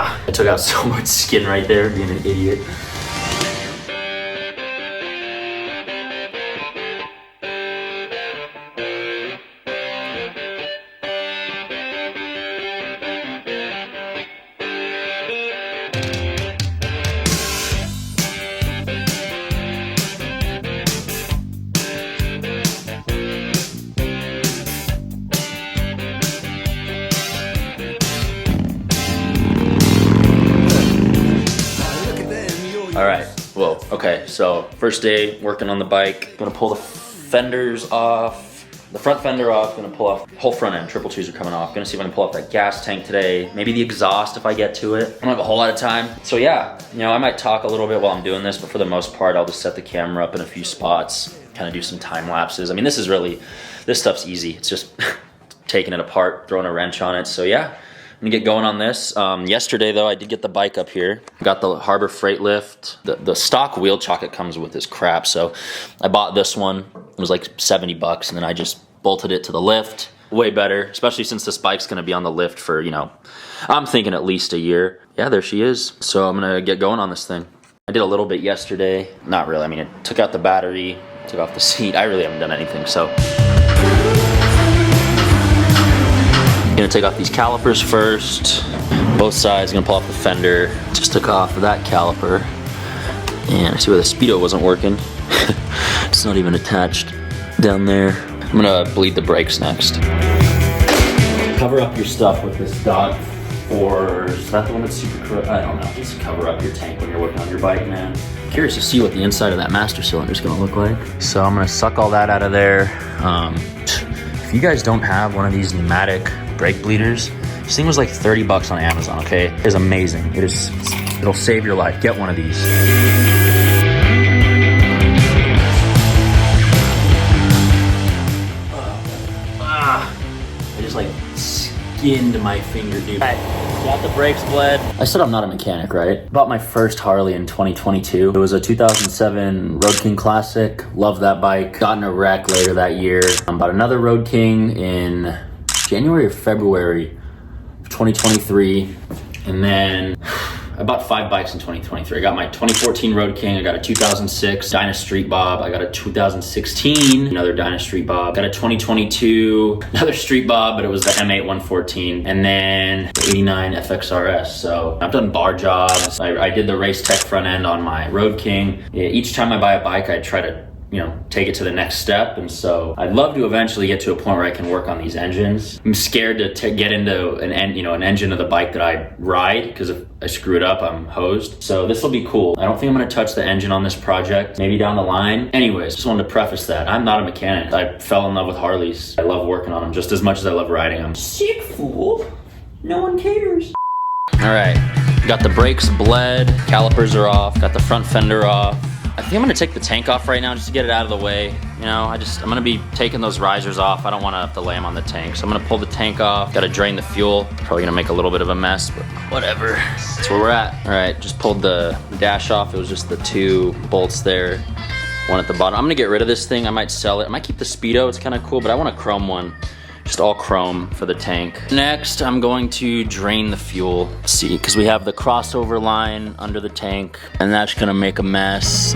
I took out so much skin right there, being an idiot. All right, whoa, okay, so first day working on the bike. Gonna pull the fenders off, the front fender off, gonna pull off whole front end, triple twos are coming off. Gonna see if I can pull off that gas tank today, maybe the exhaust if I get to it. I don't have a whole lot of time. So yeah, you know, I might talk a little bit while I'm doing this, but for the most part, I'll just set the camera up in a few spots, kind of do some time lapses. I mean, this stuff's easy. It's just taking it apart, throwing a wrench on it. So yeah. I'm gonna get going on this. Yesterday though, I did get the bike up here. Got the Harbor Freight Lift. The stock wheel chock it comes with is crap, so I bought this one. It was like 70 bucks, and then I just bolted it to the lift. Way better, especially since this bike's gonna be on the lift for, you know, I'm thinking at least a year. Yeah, there she is. So I'm gonna get going on this thing. I did a little bit yesterday. Not really, I mean, it took out the battery, took off the seat. I really haven't done anything, so. Gonna take off these calipers first. Both sides, gonna pull off the fender. Just took off that caliper. And I see where the speedo wasn't working. It's not even attached down there. I'm gonna bleed the brakes next. Cover up your stuff with this dot, or is that the one that's super corrode? I don't know. Just cover up your tank when you're working on your bike, man. Curious to see what the inside of that master cylinder is gonna look like. So I'm gonna suck all that out of there. If you guys don't have one of these pneumatic brake bleeders, this thing was like 30 bucks on Amazon, okay? It is amazing. It'll save your life. Get one of these. I just like skinned my finger, dude. Got the brakes bled. I said I'm not a mechanic, right? Bought my first Harley in 2022. It was a 2007 Road King Classic. Loved that bike. Got in a wreck later that year. Bought another Road King in January or February of 2023. And then I bought 5 bikes in 2023. I got my 2014 Road King. I got a 2006 Dyna Street Bob. I got a 2016, another Dyna Street Bob. Got a 2022, another Street Bob, but it was the M8 114. And then the 89 FXRS. So I've done bar jobs. I did the Race Tech front end on my Road King. Each time I buy a bike, I try to, you know, take it to the next step. And so I'd love to eventually get to a point where I can work on these engines. I'm scared to get into an engine of the bike that I ride, because if I screw it up, I'm hosed. So this will be cool. I don't think I'm gonna touch the engine on this project, maybe down the line. Anyways, just wanted to preface that. I'm not a mechanic. I fell in love with Harleys. I love working on them just as much as I love riding them. Sick fool. No one cares. All right, got the brakes bled, calipers are off, got the front fender off. I think I'm gonna take the tank off right now just to get it out of the way. You know, I'm gonna be taking those risers off. I don't wanna have to lay them on the tank. So I'm gonna pull the tank off, gotta drain the fuel. Probably gonna make a little bit of a mess, but whatever. That's where we're at. All right, just pulled the dash off. It was just the 2 bolts there, one at the bottom. I'm gonna get rid of this thing. I might sell it. I might keep the speedo, it's kinda cool, but I want a chrome one. Just all chrome for the tank. Next, I'm going to drain the fuel. Let's see, because we have the crossover line under the tank, and that's gonna make a mess.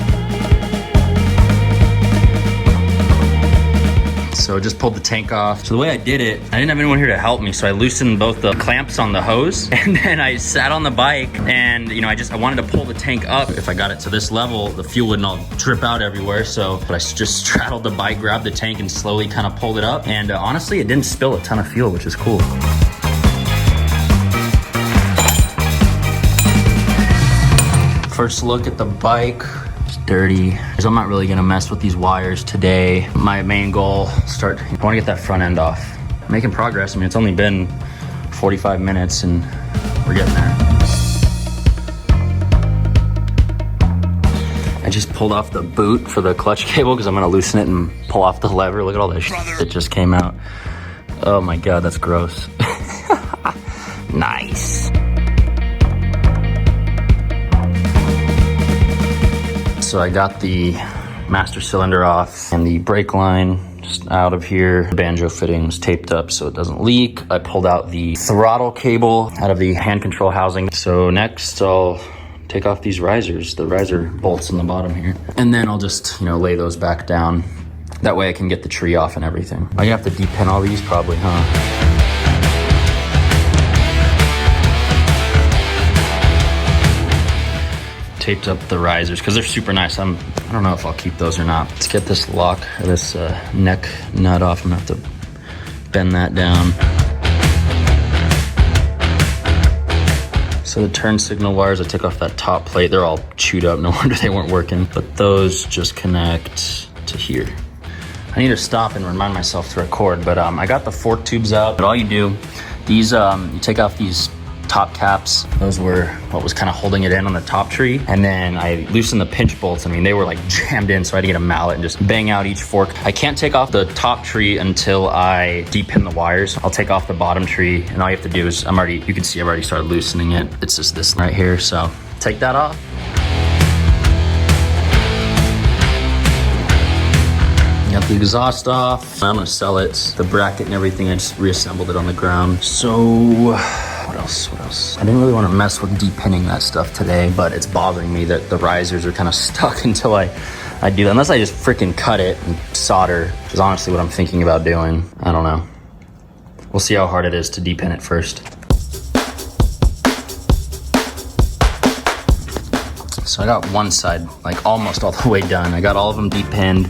So just pulled the tank off. So the way I did it, I didn't have anyone here to help me, so I loosened both the clamps on the hose, and then I sat on the bike, and you know, I wanted to pull the tank up. If I got it to this level, the fuel wouldn't all drip out everywhere. So I just straddled the bike, grabbed the tank, and slowly kind of pulled it up. And honestly, it didn't spill a ton of fuel, which is cool. First look at the bike. Dirty. So I'm not really gonna mess with these wires today. My main goal, I wanna get that front end off. Making progress. I mean, it's only been 45 minutes and we're getting there. I just pulled off the boot for the clutch cable because I'm gonna loosen it and pull off the lever. Look at all that shit that just came out. Oh my God, that's gross. Nice. So I got the master cylinder off and the brake line just out of here. The banjo fitting's taped up so it doesn't leak. I pulled out the throttle cable out of the hand control housing. So next I'll take off these risers, the riser bolts in the bottom here. And then I'll just, you know, lay those back down. That way I can get the tree off and everything. Oh, you have to depin all these probably, huh? Taped up the risers because they're super nice. I don't know if I'll keep those or not. Let's get this lock or this neck nut off. I'm gonna have to bend that down. So the turn signal wires, I took off that top plate. They're all chewed up. No wonder they weren't working. But those just connect to here. I need to stop and remind myself to record, but I got the fork tubes out. But all you do, these, you take off these top caps. Those were what was kind of holding it in on the top tree. And then I loosened the pinch bolts. I mean, they were like jammed in, so I had to get a mallet and just bang out each fork. I can't take off the top tree until I depin the wires. I'll take off the bottom tree, and all you have to do is, you can see I've already started loosening it. It's just this right here, so take that off. Got the exhaust off. I'm gonna sell it. The bracket and everything, I just reassembled it on the ground. So, what else? I didn't really want to mess with depinning that stuff today, but it's bothering me that the risers are kind of stuck until I do that. Unless I just freaking cut it and solder, is honestly what I'm thinking about doing. I don't know. We'll see how hard it is to depin it first. So I got one side, like almost all the way done. I got all of them depinned.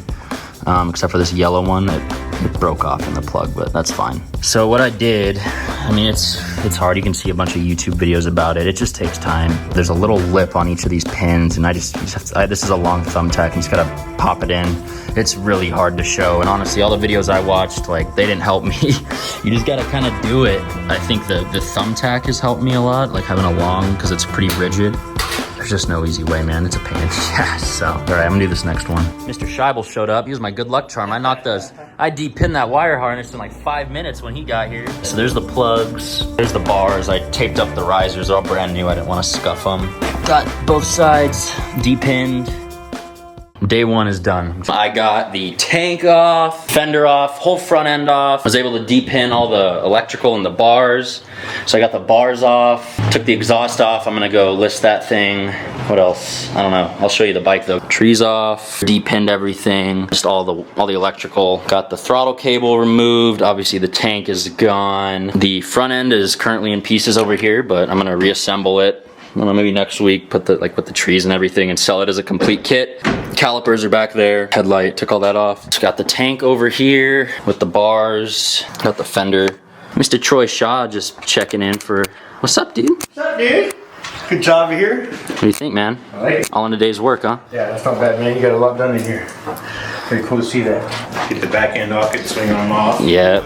Except for this yellow one that broke off in the plug, but that's fine. So what I did, I mean, it's hard. You can see a bunch of YouTube videos about it. It just takes time. There's a little lip on each of these pins, and this is a long thumbtack. You just gotta pop it in. It's really hard to show, and honestly, all the videos I watched, like, they didn't help me. You just gotta kind of do it. I think the thumbtack has helped me a lot, like having a long, because it's pretty rigid. There's just no easy way, man. It's a pain in the ass. So, all right, I'm gonna do this next one. Mr. Scheibel showed up. He was my good luck charm. I depinned that wire harness in like 5 minutes when he got here. So there's the plugs. There's the bars. I taped up the risers. They're all brand new. I didn't want to scuff them. Got both sides depinned. Day one is done. I got the tank off, fender off, whole front end off. I was able to depin all the electrical and the bars. So I got the bars off, took the exhaust off. I'm gonna go list that thing. What else? I don't know. I'll show you the bike though. Trees off, depinned everything, just all the electrical. Got the throttle cable removed. Obviously the tank is gone. The front end is currently in pieces over here, but I'm gonna reassemble it. I don't know, maybe next week, put the trees and everything and sell it as a complete kit. Calipers are back there. Headlight, took all that off. Just got the tank over here with the bars. Got the fender. Mr. Troy Shaw just checking in for, what's up, dude? What's up, dude? Good job here. What do you think, man? I like it. All in a day's work, huh? Yeah, that's not bad, man. You got a lot done in here. Pretty cool to see that. Get the back end off, get the swing arm off. Yeah,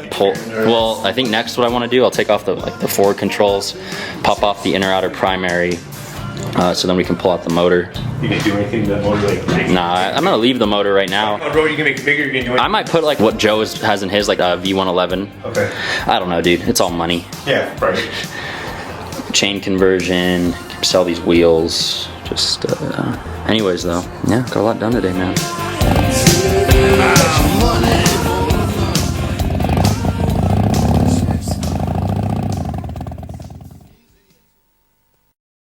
well, I think next what I want to do, I'll take off the forward controls, pop off the inner outer primary, so then we can pull out the motor. You can do anything to that motor, like? Nah, I'm gonna leave the motor right now. On road, you can make it bigger. You can do it. I might put like what Joe has in his, like a V111. Okay. I don't know, dude. It's all money. Yeah, right. Chain conversion, sell these wheels. Just, anyways though, yeah, got a lot done today, man.